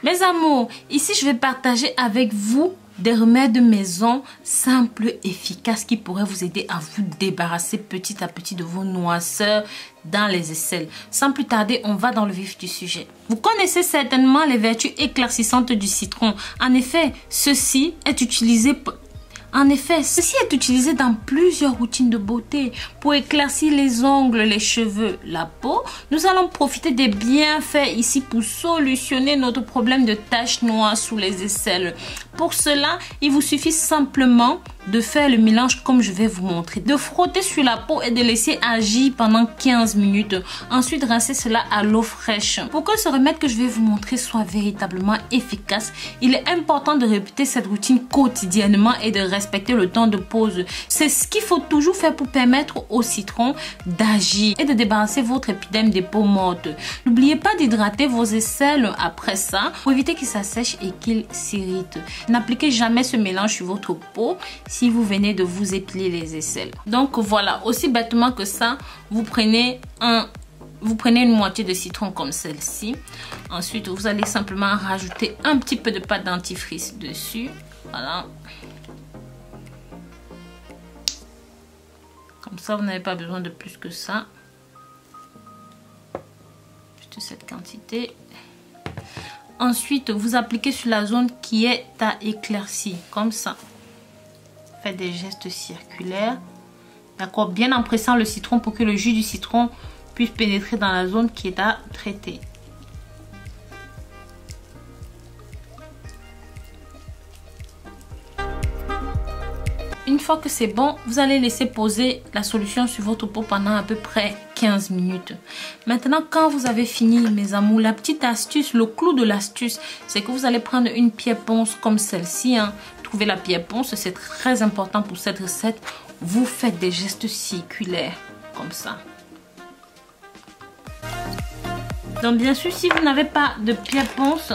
Mes amours, ici je vais partager avec vous des remèdes maison simples, efficaces qui pourraient vous aider à vous débarrasser petit à petit de vos noirceurs dans les aisselles. Sans plus tarder, on va dans le vif du sujet. Vous connaissez certainement les vertus éclaircissantes du citron. En effet, ceci est utilisé dans plusieurs routines de beauté pour éclaircir les ongles, les cheveux, la peau. Nous allons profiter des bienfaits ici pour solutionner notre problème de taches noires sous les aisselles. Pour cela, il vous suffit simplement de faire le mélange comme je vais vous montrer, de frotter sur la peau et de laisser agir pendant 15 minutes. Ensuite, rincer cela à l'eau fraîche. Pour que ce remède que je vais vous montrer soit véritablement efficace, il est important de répéter cette routine quotidiennement et de respecter le temps de pause. C'est ce qu'il faut toujours faire pour permettre au citron d'agir et de débarrasser votre épiderme des peaux mortes. N'oubliez pas d'hydrater vos aisselles après ça pour éviter qu'ils s'assèchent et qu'ils s'irritent. N'appliquez jamais ce mélange sur votre peau si vous venez de vous épiler les aisselles. Donc voilà, aussi bêtement que ça, vous prenez une moitié de citron comme celle-ci. Ensuite, vous allez simplement rajouter un petit peu de pâte dentifrice dessus. Voilà. Comme ça, vous n'avez pas besoin de plus que ça. Juste cette quantité. Ensuite, vous appliquez sur la zone qui est à éclaircir, comme ça. Faites des gestes circulaires. D'accord, bien en pressant le citron pour que le jus du citron puisse pénétrer dans la zone qui est à traiter. Une fois que c'est bon, vous allez laisser poser la solution sur votre peau pendant à peu près 15 minutes. Maintenant, quand vous avez fini, mes amours, la petite astuce, le clou de l'astuce, c'est que vous allez prendre une pierre ponce comme celle-ci. Trouvez la pierre ponce, c'est très important pour cette recette. Vous faites des gestes circulaires, comme ça. Donc bien sûr, si vous n'avez pas de pierre ponce,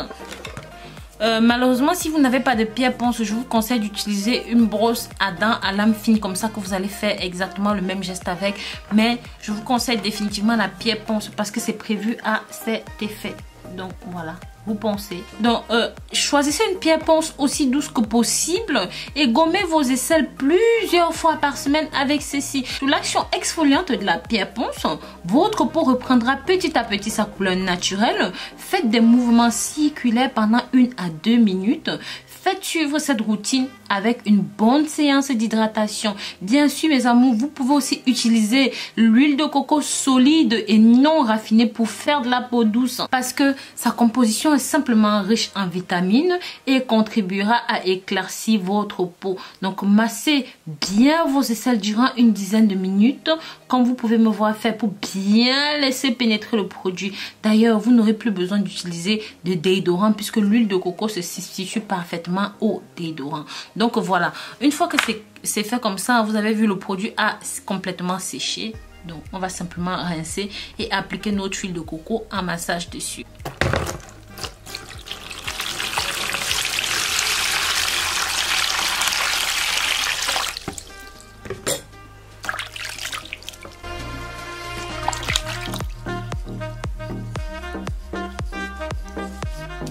malheureusement, si vous n'avez pas de pierre ponce, je vous conseille d'utiliser une brosse à dents à lame fine, comme ça que vous allez faire exactement le même geste avec. Mais je vous conseille définitivement la pierre ponce parce que c'est prévu à cet effet. Donc voilà, vous poncez. Donc choisissez une pierre ponce aussi douce que possible et gommez vos aisselles plusieurs fois par semaine avec ceci. Sous l'action exfoliante de la pierre ponce, votre peau reprendra petit à petit sa couleur naturelle. Faites des mouvements circulaires pendant 1 à 2 minutes. Faites suivre cette routine avec une bonne séance d'hydratation. Bien sûr, mes amours, vous pouvez aussi utiliser l'huile de coco solide et non raffinée pour faire de la peau douce parce que sa composition est simplement riche en vitamines et contribuera à éclaircir votre peau. Donc, massez bien vos aisselles durant une dizaine de minutes, comme vous pouvez me voir faire pour bien laisser pénétrer le produit. D'ailleurs, vous n'aurez plus besoin d'utiliser de déodorant puisque l'huile de coco se substitue parfaitement au déodorant. Donc voilà, une fois que c'est fait comme ça, vous avez vu le produit a complètement séché. Donc on va simplement rincer et appliquer notre huile de coco en massage dessus.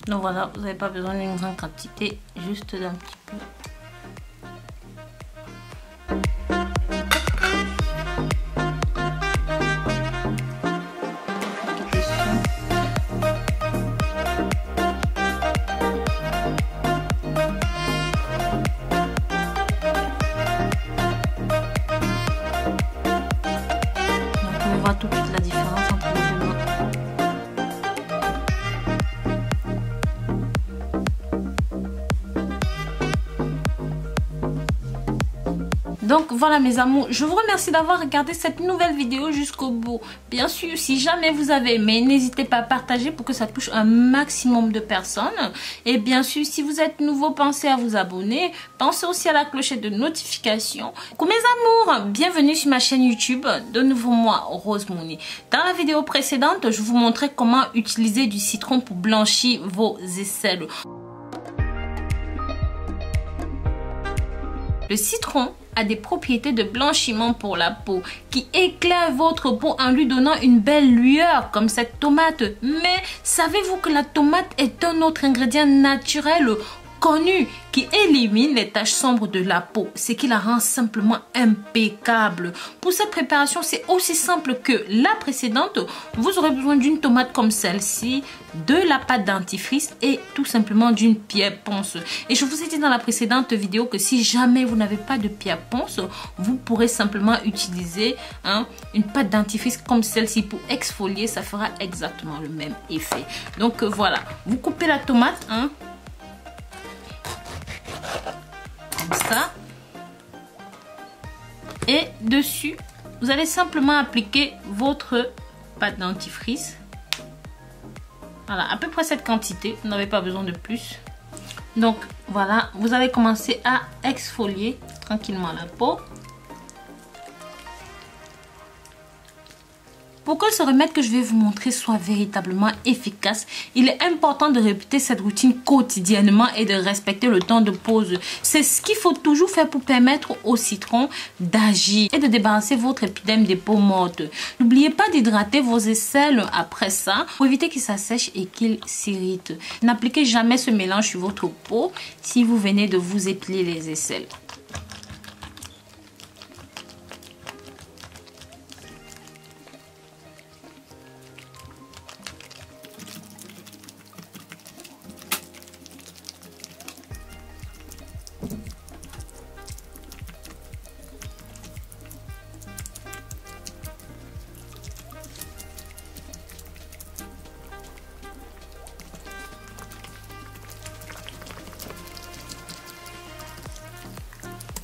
Donc voilà, vous n'avez pas besoin d'une grande quantité, juste d'un petit peu. Donc on voit tout de suite la différence entre les deux mains. Donc voilà mes amours, je vous remercie d'avoir regardé cette nouvelle vidéo jusqu'au bout. Bien sûr, si jamais vous avez aimé, n'hésitez pas à partager pour que ça touche un maximum de personnes. Et bien sûr, si vous êtes nouveau, pensez à vous abonner. Pensez aussi à la clochette de notification. Coucou mes amours, bienvenue sur ma chaîne YouTube. De nouveau moi, Rose Mouni. Dans la vidéo précédente, je vous montrais comment utiliser du citron pour blanchir vos aisselles. Le citron a des propriétés de blanchiment pour la peau qui éclairent votre peau en lui donnant une belle lueur comme cette tomate. Mais savez-vous que la tomate est un autre ingrédient naturel connu qui élimine les taches sombres de la peau, ce qui la rend simplement impeccable. Pour cette préparation, c'est aussi simple que la précédente. Vous aurez besoin d'une tomate comme celle-ci, de la pâte dentifrice et tout simplement d'une pierre ponce. Et je vous ai dit dans la précédente vidéo que si jamais vous n'avez pas de pierre ponce, vous pourrez simplement utiliser une pâte dentifrice comme celle-ci pour exfolier. Ça fera exactement le même effet. Donc voilà, vous coupez la tomate, comme ça, et dessus vous allez simplement appliquer votre pâte dentifrice. Voilà, à peu près cette quantité, vous n'avez pas besoin de plus. Donc voilà, vous allez commencer à exfolier tranquillement la peau. Pour que ce remède que je vais vous montrer soit véritablement efficace, il est important de répéter cette routine quotidiennement et de respecter le temps de pause. C'est ce qu'il faut toujours faire pour permettre au citron d'agir et de débarrasser votre épiderme des peaux mortes. N'oubliez pas d'hydrater vos aisselles après ça pour éviter qu'ils s'assèchent et qu'ils s'irritent. N'appliquez jamais ce mélange sur votre peau si vous venez de vous épiler les aisselles.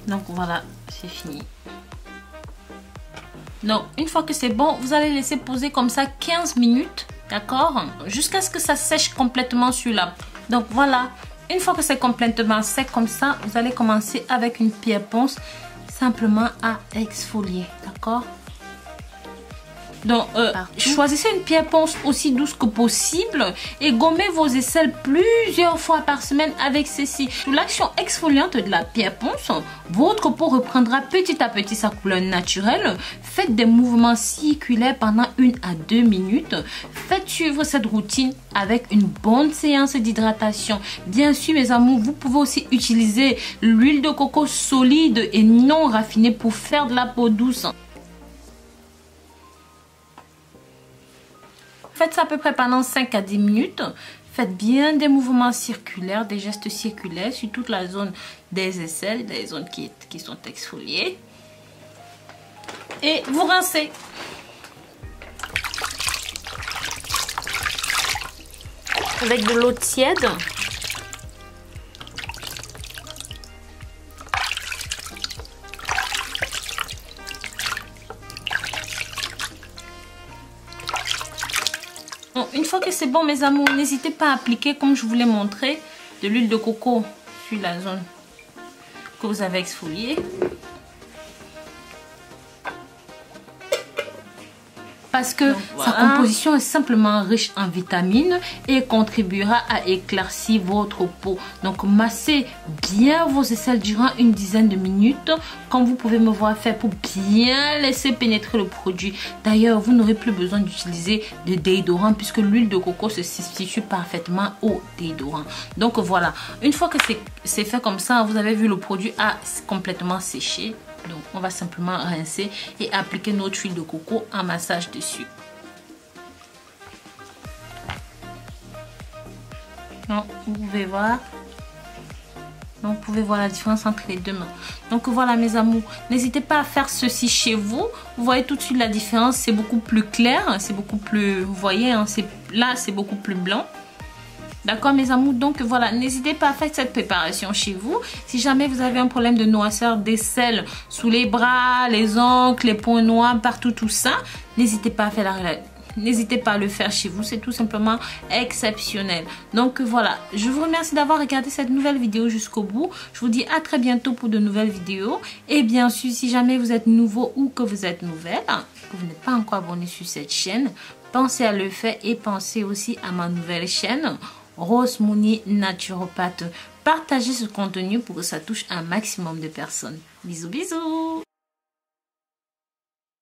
Donc voilà, c'est fini. Donc une fois que c'est bon, vous allez laisser poser comme ça 15 minutes, d'accord? Jusqu'à ce que ça sèche complètement sur la peau. Donc voilà, une fois que c'est complètement sec comme ça, vous allez commencer avec une pierre ponce simplement à exfolier, d'accord? Donc, choisissez une pierre ponce aussi douce que possible et gommez vos aisselles plusieurs fois par semaine avec ceci. Sous l'action exfoliante de la pierre ponce, votre peau reprendra petit à petit sa couleur naturelle. Faites des mouvements circulaires pendant 1 à 2 minutes. Faites suivre cette routine avec une bonne séance d'hydratation. Bien sûr, mes amours, vous pouvez aussi utiliser l'huile de coco solide et non raffinée pour faire de la peau douce. Faites ça à peu près pendant 5 à 10 minutes. Faites bien des mouvements circulaires, des gestes circulaires sur toute la zone des aisselles, des zones qui sont exfoliées. Et vous rincez. Avec de l'eau tiède. Une fois que c'est bon, mes amours, n'hésitez pas à appliquer, comme je vous l'ai montré, de l'huile de coco sur la zone que vous avez exfoliée. Parce que sa composition est simplement riche en vitamines et contribuera à éclaircir votre peau. Donc massez bien vos aisselles durant une dizaine de minutes, comme vous pouvez me voir faire, pour bien laisser pénétrer le produit. D'ailleurs, vous n'aurez plus besoin d'utiliser de déodorant puisque l'huile de coco se substitue parfaitement au déodorant. Donc voilà, une fois que c'est fait comme ça, vous avez vu, le produit a complètement séché. Donc on va simplement rincer et appliquer notre huile de coco en massage dessus. Donc vous pouvez voir. Donc vous pouvez voir la différence entre les deux mains. Donc voilà mes amours, n'hésitez pas à faire ceci chez vous. Vous voyez tout de suite la différence, c'est beaucoup plus clair, c'est beaucoup plus, vous voyez, là c'est beaucoup plus blanc. D'accord mes amours, donc voilà, n'hésitez pas à faire cette préparation chez vous. Si jamais vous avez un problème de noirceur d'aisselles sous les bras, les ongles, les points noirs, partout tout ça, n'hésitez pas à faire n'hésitez pas à le faire chez vous, c'est tout simplement exceptionnel. Donc voilà, je vous remercie d'avoir regardé cette nouvelle vidéo jusqu'au bout. Je vous dis à très bientôt pour de nouvelles vidéos. Et bien sûr, si jamais vous êtes nouveau ou que vous êtes nouvelle, que vous n'êtes pas encore abonné sur cette chaîne, pensez à le faire et pensez aussi à ma nouvelle chaîne Rose Mouni naturopathe. partagez ce contenu pour que ça touche un maximum de personnes. Bisous bisous.